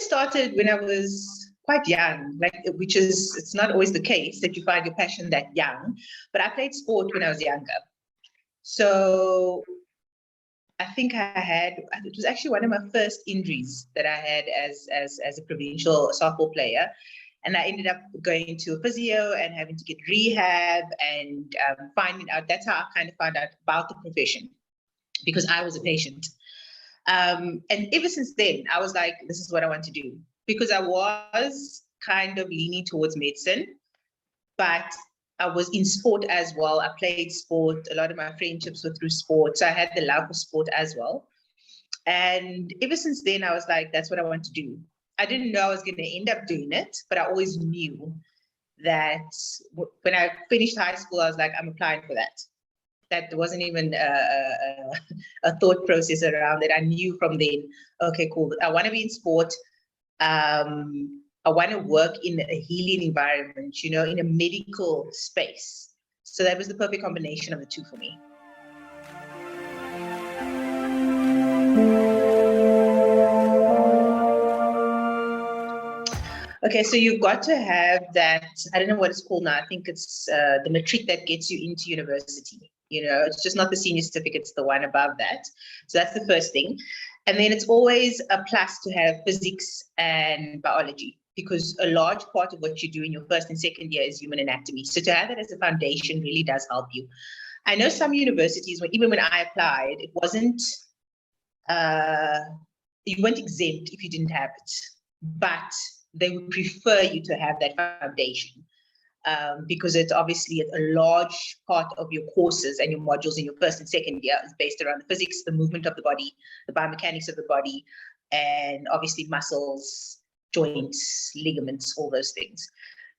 started when I was quite young, it's not always the case that you find your passion that young, but I played sport when I was younger. So I think it was actually one of my first injuries that I had as a provincial softball player. And I ended up going to a physio and having to get rehab and finding out, that's how I kind of found out about the profession, because I was a patient. And ever since then, I was like, this is what I want to do, because I was kind of leaning towards medicine, but I was in sport as well. I played sport. A lot of my friendships were through sport. So I had the love for sport as well. And ever since then, I was like, that's what I want to do. I didn't know I was going to end up doing it, but I always knew that when I finished high school, I was like, I'm applying for that. That wasn't even a thought process around it. I knew from then, okay, cool. I want to be in sport. I want to work in a healing environment, in a medical space. So that was the perfect combination of the two for me. Okay, so you've got to have that, I don't know what it's called now. I think it's the matric that gets you into university. It's just not the senior certificate, it's the one above that. So that's the first thing. And then it's always a plus to have physics and biology, because a large part of what you do in your first and second year is human anatomy. So to have that as a foundation really does help you. I know some universities, even when I applied, it wasn't, you weren't exempt if you didn't have it, but they would prefer you to have that foundation, because it's obviously a large part of your courses and your modules in your first and second year is based around the physics, the movement of the body, the biomechanics of the body, and obviously muscles, joints, ligaments, all those things.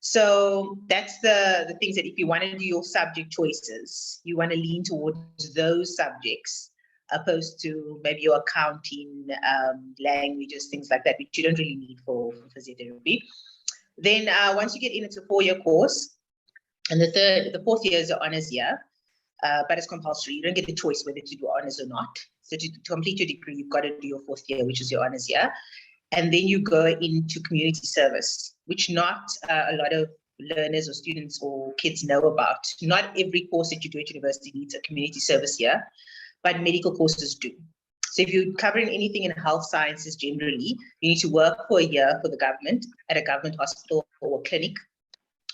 So that's the things that if you want to do your subject choices, you want to lean towards those subjects, opposed to maybe your accounting, languages, things like that, which you don't really need for physiotherapy. Then once you get in, it's a 4-year course. And the fourth year is an honors year, but it's compulsory. You don't get the choice whether to do honors or not. So to complete your degree, you've got to do your 4th year, which is your honors year. And then you go into community service, which not a lot of learners or students or kids know about. Not every course that you do at university needs a community service year, but medical courses do. So if you're covering anything in health sciences generally, you need to work for a year for the government at a government hospital or clinic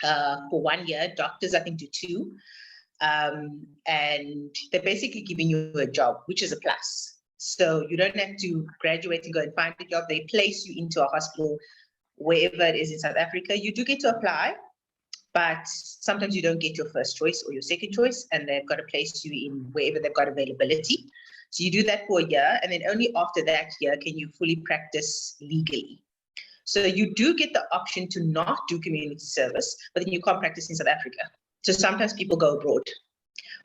for 1 year. Doctors, I think, do 2. And they're basically giving you a job, which is a plus. So you don't have to graduate and go and find a job. They place you into a hospital, wherever it is in South Africa. You do get to apply, but sometimes you don't get your first choice or your second choice, and they've got to place you in wherever they've got availability. So you do that for a year, and then only after that year can you fully practice legally. So you do get the option to not do community service, but then you can't practice in South Africa. So sometimes people go abroad.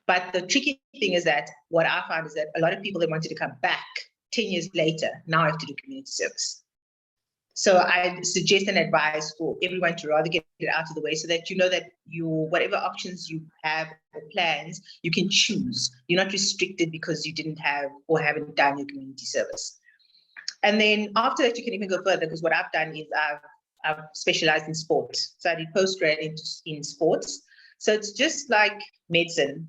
But the tricky thing is that what I found is that a lot of people that wanted to come back 10 years later now have to do community service. So I suggest and advise for everyone to rather get it out of the way, so that you know that whatever options you have or plans, you can choose. You're not restricted because you didn't have or haven't done your community service. And then after that, you can even go further, because what I've done is I've specialized in sports. So I did postgrad in sports. So it's just like medicine,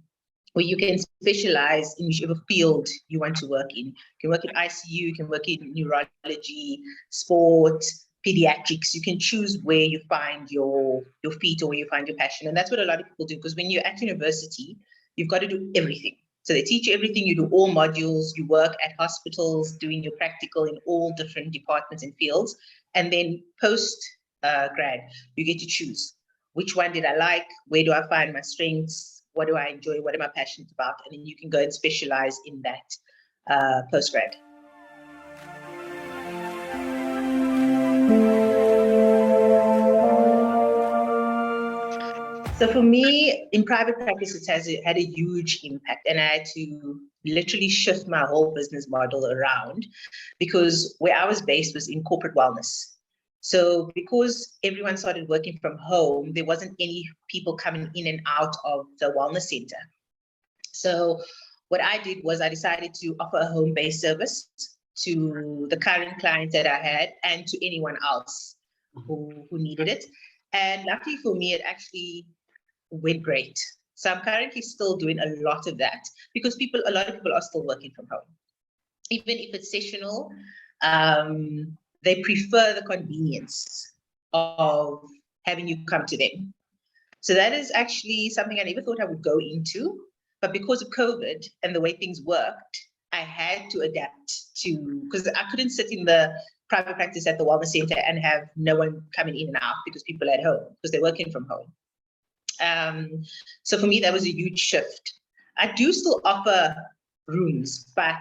where you can specialize in whichever field you want to work in. You can work in ICU, you can work in neurology, sport, pediatrics. You can choose where you find your feet or where you find your passion. And that's what a lot of people do, because when you're at university, you've got to do everything. So they teach you everything, you do all modules, you work at hospitals, doing your practical in all different departments and fields. And then post-grad, you get to choose. Which one did I like? Where do I find my strengths? What do I enjoy? What am I passionate about? And then you can go and specialize in that post-grad. So for me, in private practice, it had a huge impact, and I had to literally shift my whole business model around, because where I was based was in corporate wellness. So because everyone started working from home, there wasn't any people coming in and out of the wellness center. So what I did was I decided to offer a home-based service. to the current clients that I had, and to anyone else who needed it. And luckily for me, it actually went great. So I'm currently still doing a lot of that because a lot of people are still working from home. Even if it's sessional, they prefer the convenience of having you come to them. So that is actually something I never thought I would go into, but because of COVID and the way things worked, I had to adapt to, because I couldn't sit in the private practice at the wellness center and have no one coming in and out because people are at home, because they're working from home. So for me, that was a huge shift. I do still offer rooms, but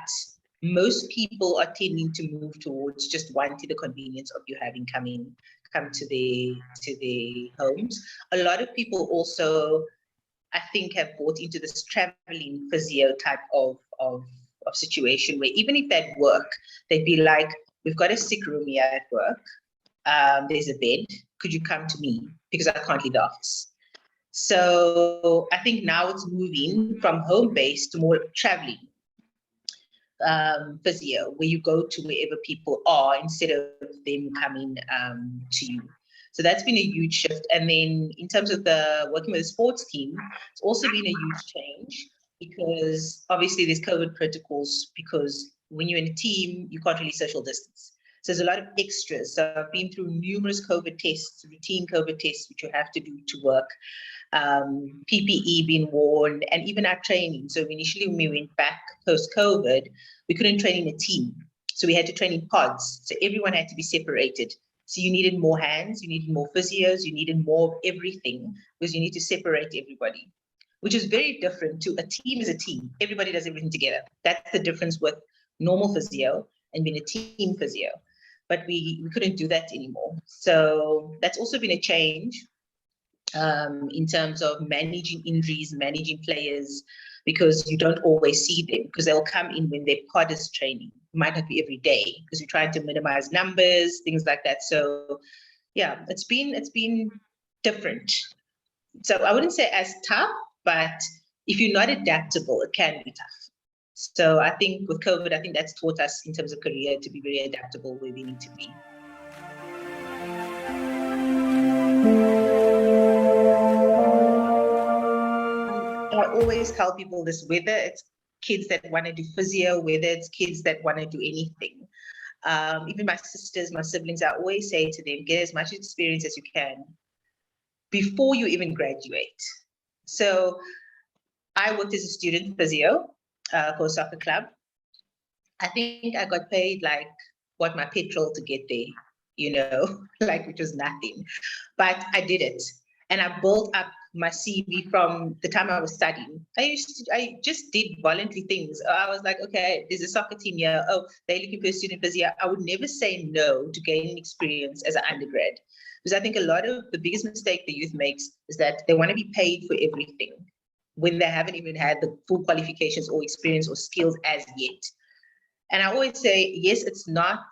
most people are tending to move towards just wanting the convenience of you having come to the homes. A lot of people also, I think, have bought into this traveling physio type of situation where even if that work, they'd be like, we've got a sick room here at work. There's a bed. Could you come to me? Because I can't leave the office. So I think now it's moving from home-based to more traveling physio, where you go to wherever people are instead of them coming to you. So that's been a huge shift. And then in terms of the working with the sports team, it's also been a huge change because obviously there's COVID protocols, because when you're in a team, you can't really social distance. So there's a lot of extras. So I've been through numerous COVID tests, routine COVID tests, which you have to do to work. PPE being worn, and even our training. So initially when we went back post-COVID, we couldn't train in a team. So we had to train in pods. So everyone had to be separated. So you needed more hands, you needed more physios, you needed more of everything, because you need to separate everybody, which is very different to a team is a team. Everybody does everything together. That's the difference with normal physio and being a team physio. But we couldn't do that anymore. So that's also been a change. In terms of managing injuries, managing players, because you don't always see them, because they'll come in when their pod is training. It might not be every day because you're trying to minimize numbers, things like that. So yeah, it's been different. So I wouldn't say as tough, but if you're not adaptable, it can be tough. So I think with COVID, I think that's taught us in terms of career to be very adaptable where we need to be. I always tell people this, whether it's kids that want to do physio, whether it's kids that want to do anything. Even my sisters, my siblings, I always say to them, get as much experience as you can before you even graduate. So I worked as a student physio for a soccer club. I think I got paid like what my petrol to get there, like, which was nothing. But I did it. And I built up my CV from the time I was studying. I just did voluntary things. I was like, okay, there's a soccer team here. Oh, they're looking for a student physio. I would never say no to gaining experience as an undergrad. Because I think a lot of the biggest mistake the youth makes is that they want to be paid for everything when they haven't even had the full qualifications or experience or skills as yet. And I always say, yes, it's not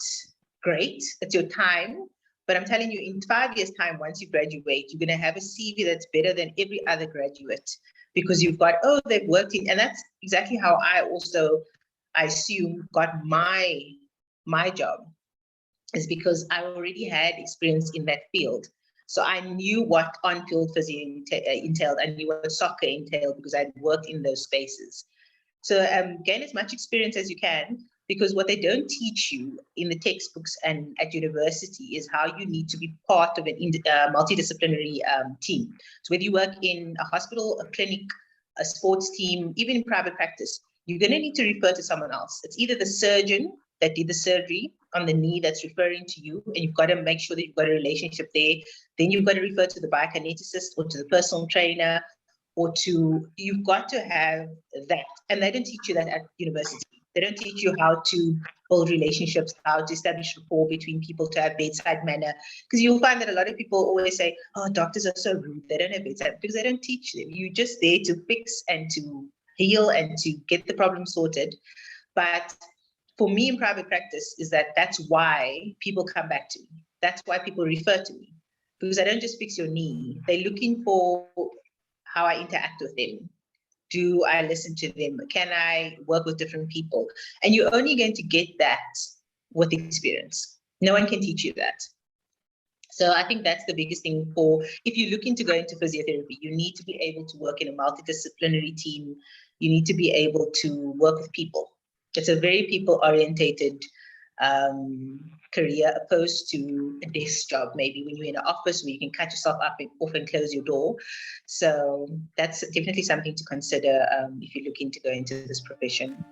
great. It's your time. But I'm telling you, in 5 years' time, once you graduate, you're going to have a CV that's better than every other graduate, because you've got, they've worked in, and that's exactly how I also, I assume, got my job, is because I already had experience in that field. So I knew what on-field physio entailed. I knew what soccer entailed because I'd worked in those spaces. So gain as much experience as you can, because what they don't teach you in the textbooks and at university is how you need to be part of an multidisciplinary team. So whether you work in a hospital, a clinic, a sports team, even in private practice, you're going to need to refer to someone else. It's either the surgeon that did the surgery on the knee that's referring to you, and you've got to make sure that you've got a relationship there. Then you've got to refer to the biokineticist or to the personal trainer, or you've got to have that. And they don't teach you that at university. They don't teach you how to build relationships, how to establish rapport between people, to have bedside manner. Because you'll find that a lot of people always say, oh, doctors are so rude, they don't have bedside, because they don't teach them. You're just there to fix and to heal and to get the problem sorted. But for me in private practice is that's why people come back to me. That's why people refer to me, because I don't just fix your knee. They're looking for how I interact with them. Do I listen to them? Can I work with different people? And you're only going to get that with experience. No one can teach you that. So I think that's the biggest thing if you look into going to physiotherapy, you need to be able to work in a multidisciplinary team. You need to be able to work with people. It's a very people-orientated career, opposed to a desk job, maybe when you're in an office where you can cut yourself off and close your door. So that's definitely something to consider if you're looking to go into this profession.